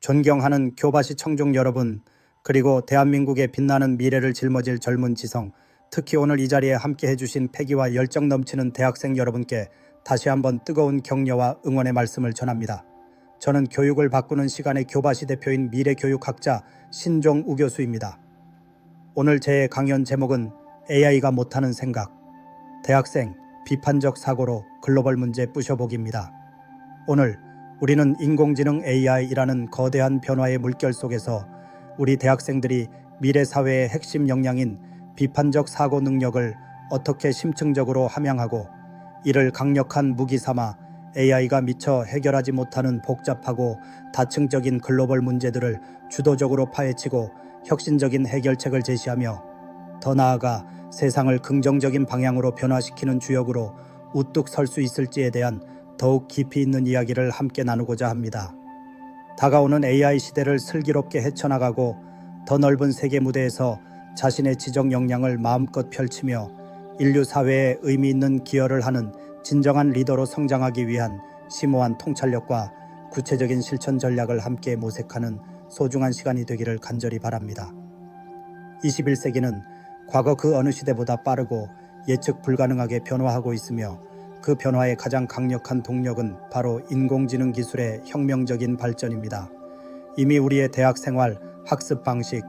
존경하는 교바시 청중 여러분, 그리고 대한민국의 빛나는 미래를 짊어질 젊은 지성, 특히 오늘 이 자리에 함께 해주신 패기와 열정 넘치는 대학생 여러분께 다시 한번 뜨거운 격려와 응원의 말씀을 전합니다. 저는 교육을 바꾸는 시간의 교바시 대표인 미래교육학자 신종우 교수입니다. 오늘 제 강연 제목은 AI가 못하는 생각, 대학생 비판적 사고로 글로벌 문제 부셔보기입니다. 오늘 우리는 인공지능 AI라는 거대한 변화의 물결 속에서 우리 대학생들이 미래 사회의 핵심 역량인 비판적 사고 능력을 어떻게 심층적으로 함양하고 이를 강력한 무기 삼아 AI가 미처 해결하지 못하는 복잡하고 다층적인 글로벌 문제들을 주도적으로 파헤치고 혁신적인 해결책을 제시하며 더 나아가 세상을 긍정적인 방향으로 변화시키는 주역으로 우뚝 설 수 있을지에 대한 더욱 깊이 있는 이야기를 함께 나누고자 합니다. 다가오는 AI 시대를 슬기롭게 헤쳐나가고 더 넓은 세계 무대에서 자신의 지적 역량을 마음껏 펼치며 인류 사회에 의미 있는 기여를 하는 진정한 리더로 성장하기 위한 심오한 통찰력과 구체적인 실천 전략을 함께 모색하는 소중한 시간이 되기를 간절히 바랍니다. 21세기는 과거 그 어느 시대보다 빠르고 예측 불가능하게 변화하고 있으며 그 변화의 가장 강력한 동력은 바로 인공지능 기술의 혁명적인 발전입니다. 이미 우리의 대학 생활, 학습 방식,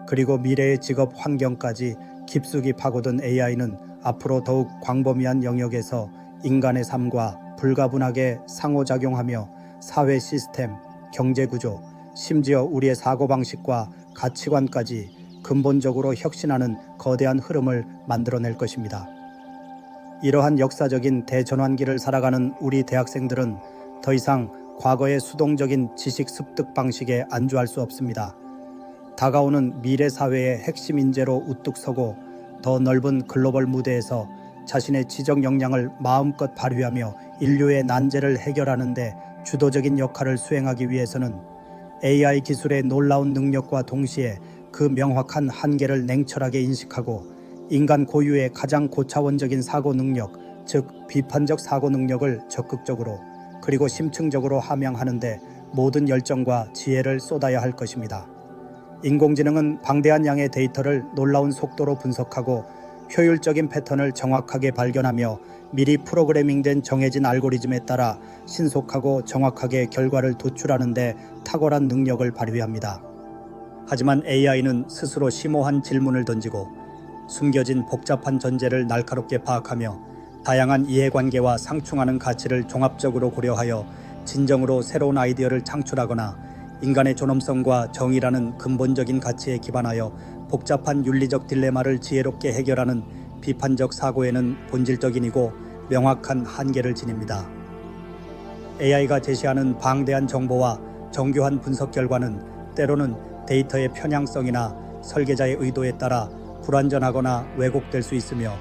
그리고 미래의 직업 환경까지 깊숙이 파고든 AI는 앞으로 더욱 광범위한 영역에서 인간의 삶과 불가분하게 상호작용하며 사회 시스템, 경제구조, 심지어 우리의 사고방식과 가치관까지 근본적으로 혁신하는 거대한 흐름을 만들어낼 것입니다. 이러한 역사적인 대전환기를 살아가는 우리 대학생들은 더 이상 과거의 수동적인 지식 습득 방식에 안주할 수 없습니다. 다가오는 미래 사회의 핵심 인재로 우뚝 서고 더 넓은 글로벌 무대에서 자신의 지적 역량을 마음껏 발휘하며 인류의 난제를 해결하는 데 주도적인 역할을 수행하기 위해서는 AI 기술의 놀라운 능력과 동시에 그 명확한 한계를 냉철하게 인식하고 인간 고유의 가장 고차원적인 사고 능력, 즉 비판적 사고 능력을 적극적으로 그리고 심층적으로 함양하는 데 모든 열정과 지혜를 쏟아야 할 것입니다. 인공지능은 방대한 양의 데이터를 놀라운 속도로 분석하고 효율적인 패턴을 정확하게 발견하며 미리 프로그래밍된 정해진 알고리즘에 따라 신속하고 정확하게 결과를 도출하는 데 탁월한 능력을 발휘합니다. 하지만 AI는 스스로 심오한 질문을 던지고 숨겨진 복잡한 전제를 날카롭게 파악하며 다양한 이해관계와 상충하는 가치를 종합적으로 고려하여 진정으로 새로운 아이디어를 창출하거나 인간의 존엄성과 정의라는 근본적인 가치에 기반하여 복잡한 윤리적 딜레마를 지혜롭게 해결하는 비판적 사고에는 본질적이고 명확한 한계를 지닙니다. AI가 제시하는 방대한 정보와 정교한 분석 결과는 때로는 데이터의 편향성이나 설계자의 의도에 따라 불완전하거나 왜곡될 수 있으며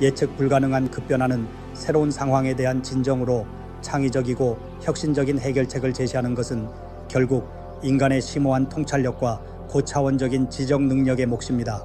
예측 불가능한 급변하는 새로운 상황에 대한 진정으로 창의적이고 혁신적인 해결책을 제시하는 것은 결국 인간의 심오한 통찰력과 고차원적인 지적 능력의 몫입니다.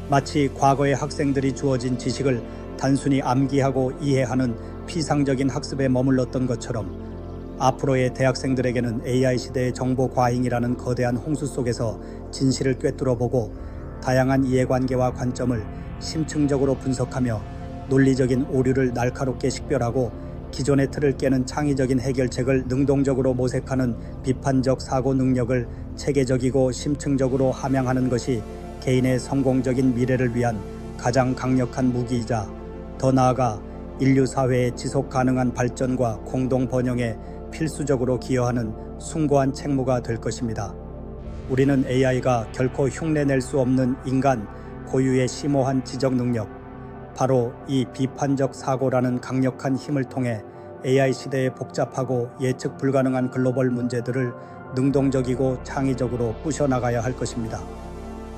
마치 과거의 학생들이 주어진 지식을 단순히 암기하고 이해하는 피상적인 학습에 머물렀던 것처럼 앞으로의 대학생들에게는 AI 시대의 정보 과잉이라는 거대한 홍수 속에서 진실을 꿰뚫어보고 다양한 이해관계와 관점을 심층적으로 분석하며 논리적인 오류를 날카롭게 식별하고 기존의 틀을 깨는 창의적인 해결책을 능동적으로 모색하는 비판적 사고 능력을 체계적이고 심층적으로 함양하는 것이 개인의 성공적인 미래를 위한 가장 강력한 무기이자 더 나아가 인류 사회의 지속 가능한 발전과 공동 번영에 필수적으로 기여하는 숭고한 책무가 될 것입니다. 우리는 AI가 결코 흉내낼 수 없는 인간 고유의 심오한 지적 능력, 바로 이 비판적 사고라는 강력한 힘을 통해 AI 시대의 복잡하고 예측 불가능한 글로벌 문제들을 능동적이고 창의적으로 부셔나가야 할 것입니다.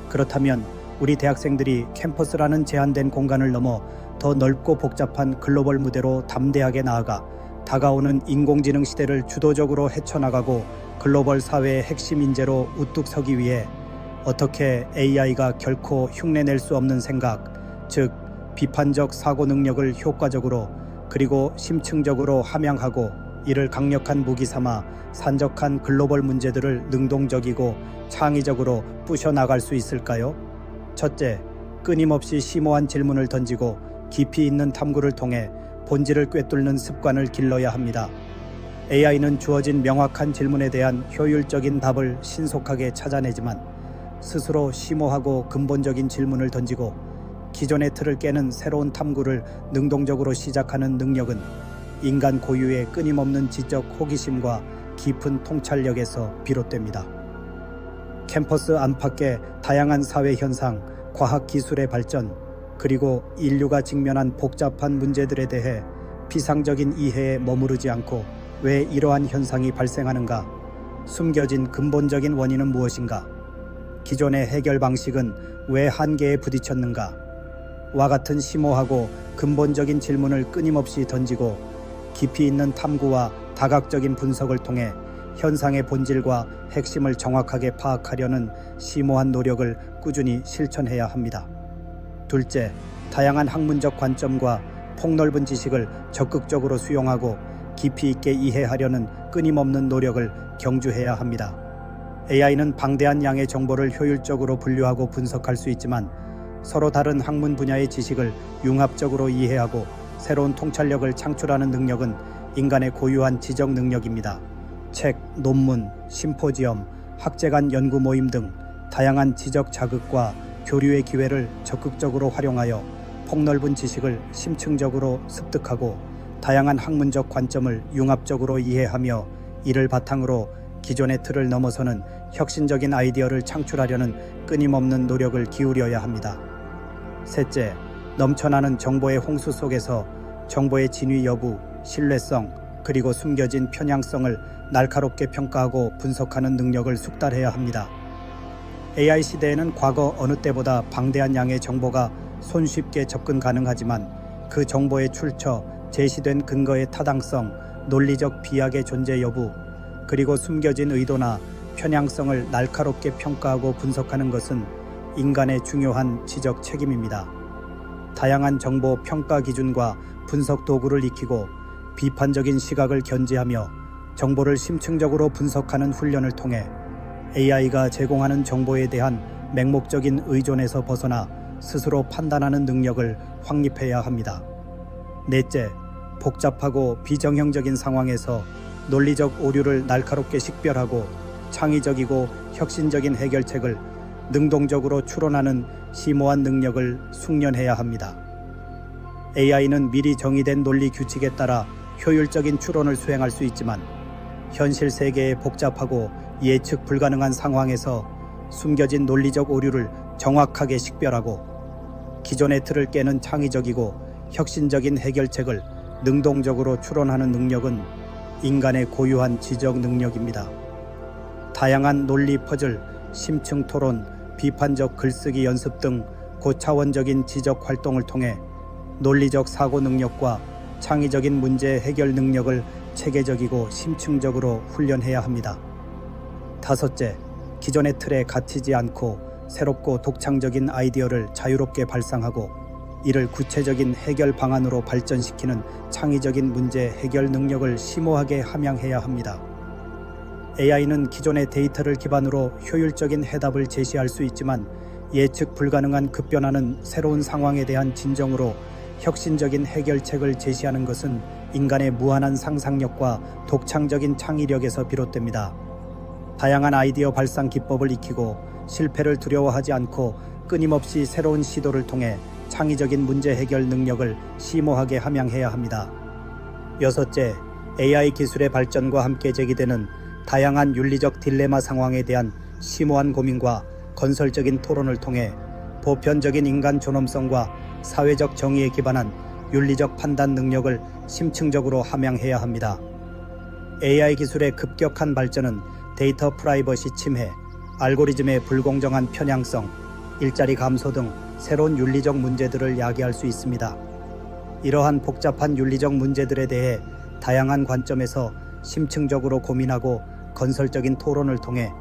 그렇다면 우리 대학생들이 캠퍼스라는 제한된 공간을 넘어 더 넓고 복잡한 글로벌 무대로 담대하게 나아가 다가오는 인공지능 시대를 주도적으로 헤쳐나가고 글로벌 사회의 핵심 인재로 우뚝 서기 위해 어떻게 AI가 결코 흉내낼 수 없는 생각, 즉 비판적 사고 능력을 효과적으로 그리고 심층적으로 함양하고 이를 강력한 무기 삼아 산적한 글로벌 문제들을 능동적이고 창의적으로 부셔나갈 수 있을까요? 첫째, 끊임없이 심오한 질문을 던지고 깊이 있는 탐구를 통해 본질을 꿰뚫는 습관을 길러야 합니다. AI는 주어진 명확한 질문에 대한 효율적인 답을 신속하게 찾아내지만 스스로 심오하고 근본적인 질문을 던지고 기존의 틀을 깨는 새로운 탐구를 능동적으로 시작하는 능력은 인간 고유의 끊임없는 지적 호기심과 깊은 통찰력에서 비롯됩니다. 캠퍼스 안팎의 다양한 사회 현상, 과학 기술의 발전, 그리고 인류가 직면한 복잡한 문제들에 대해 피상적인 이해에 머무르지 않고 왜 이러한 현상이 발생하는가? 숨겨진 근본적인 원인은 무엇인가? 기존의 해결 방식은 왜 한계에 부딪혔는가? 와 같은 심오하고 근본적인 질문을 끊임없이 던지고 깊이 있는 탐구와 다각적인 분석을 통해 현상의 본질과 핵심을 정확하게 파악하려는 심오한 노력을 꾸준히 실천해야 합니다. 둘째, 다양한 학문적 관점과 폭넓은 지식을 적극적으로 수용하고 깊이 있게 이해하려는 끊임없는 노력을 경주해야 합니다. AI는 방대한 양의 정보를 효율적으로 분류하고 분석할 수 있지만 서로 다른 학문 분야의 지식을 융합적으로 이해하고 새로운 통찰력을 창출하는 능력은 인간의 고유한 지적 능력입니다. 책, 논문, 심포지엄, 학제 간 연구 모임 등 다양한 지적 자극과 교류의 기회를 적극적으로 활용하여 폭넓은 지식을 심층적으로 습득하고 다양한 학문적 관점을 융합적으로 이해하며 이를 바탕으로 기존의 틀을 넘어서는 혁신적인 아이디어를 창출하려는 끊임없는 노력을 기울여야 합니다. 셋째, 넘쳐나는 정보의 홍수 속에서 정보의 진위 여부, 신뢰성, 그리고 숨겨진 편향성을 날카롭게 평가하고 분석하는 능력을 숙달해야 합니다. AI 시대에는 과거 어느 때보다 방대한 양의 정보가 손쉽게 접근 가능하지만 그 정보의 출처, 제시된 근거의 타당성, 논리적 비약의 존재 여부, 그리고 숨겨진 의도나 편향성을 날카롭게 평가하고 분석하는 것은 인간의 중요한 지적 책임입니다. 다양한 정보 평가 기준과 분석 도구를 익히고 비판적인 시각을 견지하며 정보를 심층적으로 분석하는 훈련을 통해 AI가 제공하는 정보에 대한 맹목적인 의존에서 벗어나 스스로 판단하는 능력을 확립해야 합니다. 넷째, 복잡하고 비정형적인 상황에서 논리적 오류를 날카롭게 식별하고 창의적이고 혁신적인 해결책을 능동적으로 추론하는 심오한 능력을 숙련해야 합니다. AI는 미리 정의된 논리 규칙에 따라 효율적인 추론을 수행할 수 있지만 현실 세계의 복잡하고 예측 불가능한 상황에서 숨겨진 논리적 오류를 정확하게 식별하고 기존의 틀을 깨는 창의적이고 혁신적인 해결책을 능동적으로 추론하는 능력은 인간의 고유한 지적 능력입니다. 다양한 논리 퍼즐, 심층 토론, 비판적 글쓰기 연습 등 고차원적인 지적 활동을 통해 논리적 사고 능력과 창의적인 문제 해결 능력을 체계적이고 심층적으로 훈련해야 합니다. 다섯째, 기존의 틀에 갇히지 않고 새롭고 독창적인 아이디어를 자유롭게 발상하고 이를 구체적인 해결 방안으로 발전시키는 창의적인 문제 해결 능력을 심오하게 함양해야 합니다. AI는 기존의 데이터를 기반으로 효율적인 해답을 제시할 수 있지만 예측 불가능한 급변하는 새로운 상황에 대한 진정으로 혁신적인 해결책을 제시하는 것은 인간의 무한한 상상력과 독창적인 창의력에서 비롯됩니다. 다양한 아이디어 발상 기법을 익히고 실패를 두려워하지 않고 끊임없이 새로운 시도를 통해 창의적인 문제 해결 능력을 심오하게 함양해야 합니다. 여섯째, AI 기술의 발전과 함께 제기되는 다양한 윤리적 딜레마 상황에 대한 심오한 고민과 건설적인 토론을 통해 보편적인 인간 존엄성과 사회적 정의에 기반한 윤리적 판단 능력을 심층적으로 함양해야 합니다. AI 기술의 급격한 발전은 데이터 프라이버시 침해, 알고리즘의 불공정한 편향성, 일자리 감소 등 새로운 윤리적 문제들을 야기할 수 있습니다. 이러한 복잡한 윤리적 문제들에 대해 다양한 관점에서 심층적으로 고민하고 건설적인 토론을 통해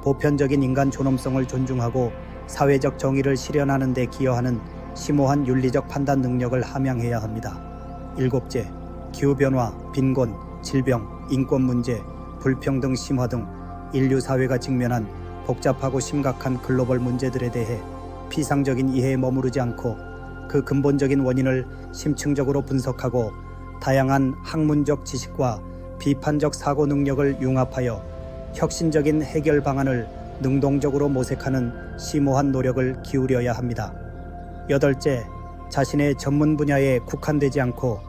보편적인 인간 존엄성을 존중하고 사회적 정의를 실현하는 데 기여하는 심오한 윤리적 판단 능력을 함양해야 합니다. 일곱째, 기후변화, 빈곤, 질병, 인권 문제, 불평등 심화 등 인류 사회가 직면한 복잡하고 심각한 글로벌 문제들에 대해 피상적인 이해에 머무르지 않고 그 근본적인 원인을 심층적으로 분석하고 다양한 학문적 지식과 비판적 사고 능력을 융합하여 혁신적인 해결 방안을 능동적으로 모색하는 심오한 노력을 기울여야 합니다. 여덟째, 자신의 전문 분야에 국한되지 않고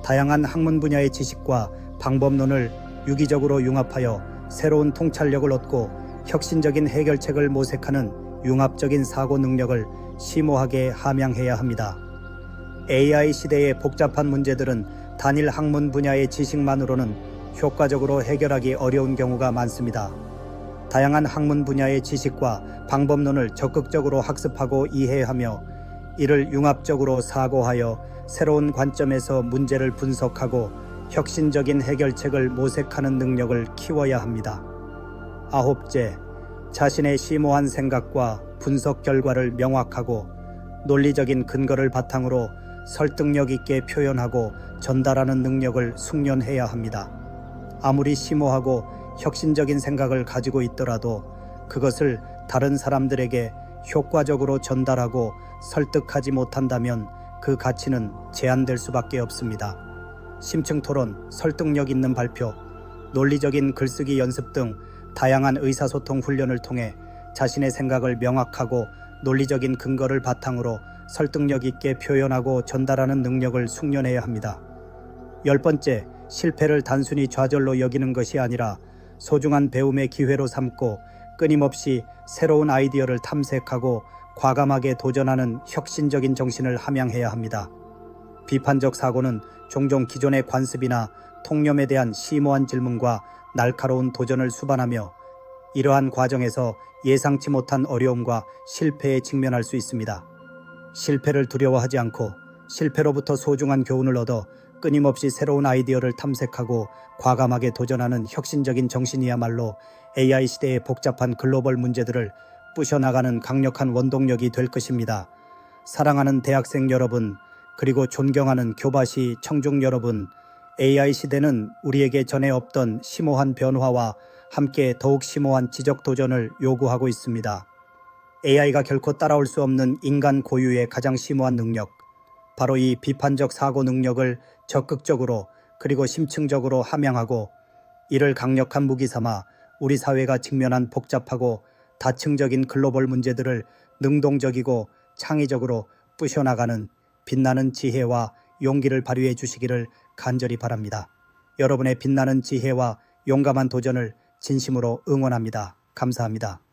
다양한 학문 분야의 지식과 방법론을 유기적으로 융합하여 새로운 통찰력을 얻고 혁신적인 해결책을 모색하는 융합적인 사고 능력을 심오하게 함양해야 합니다. AI 시대의 복잡한 문제들은 단일 학문 분야의 지식만으로는 효과적으로 해결하기 어려운 경우가 많습니다. 다양한 학문 분야의 지식과 방법론을 적극적으로 학습하고 이해하며 이를 융합적으로 사고하여 새로운 관점에서 문제를 분석하고 혁신적인 해결책을 모색하는 능력을 키워야 합니다. 아홉째, 자신의 심오한 생각과 분석 결과를 명확하고 논리적인 근거를 바탕으로 설득력 있게 표현하고 전달하는 능력을 숙련해야 합니다. 아무리 심오하고 혁신적인 생각을 가지고 있더라도 그것을 다른 사람들에게 효과적으로 전달하고 설득하지 못한다면 그 가치는 제한될 수밖에 없습니다. 심층 토론, 설득력 있는 발표, 논리적인 글쓰기 연습 등 다양한 의사소통 훈련을 통해 자신의 생각을 명확하고 논리적인 근거를 바탕으로 설득력 있게 표현하고 전달하는 능력을 숙련해야 합니다. 열 번째, 실패를 단순히 좌절로 여기는 것이 아니라 소중한 배움의 기회로 삼고 끊임없이 새로운 아이디어를 탐색하고 과감하게 도전하는 혁신적인 정신을 함양해야 합니다. 비판적 사고는 종종 기존의 관습이나 통념에 대한 심오한 질문과 날카로운 도전을 수반하며 이러한 과정에서 예상치 못한 어려움과 실패에 직면할 수 있습니다. 실패를 두려워하지 않고 실패로부터 소중한 교훈을 얻어 끊임없이 새로운 아이디어를 탐색하고 과감하게 도전하는 혁신적인 정신이야말로 AI 시대의 복잡한 글로벌 문제들을 부셔나가는 강력한 원동력이 될 것입니다. 사랑하는 대학생 여러분, 그리고 존경하는 교바시 청중 여러분, AI 시대는 우리에게 전에 없던 심오한 변화와 함께 더욱 심오한 지적 도전을 요구하고 있습니다. AI가 결코 따라올 수 없는 인간 고유의 가장 심오한 능력, 바로 이 비판적 사고 능력을 적극적으로 그리고 심층적으로 함양하고 이를 강력한 무기 삼아 우리 사회가 직면한 복잡하고 다층적인 글로벌 문제들을 능동적이고 창의적으로 부셔나가는 빛나는 지혜와 용기를 발휘해 주시기를 간절히 바랍니다. 여러분의 빛나는 지혜와 용감한 도전을 진심으로 응원합니다. 감사합니다.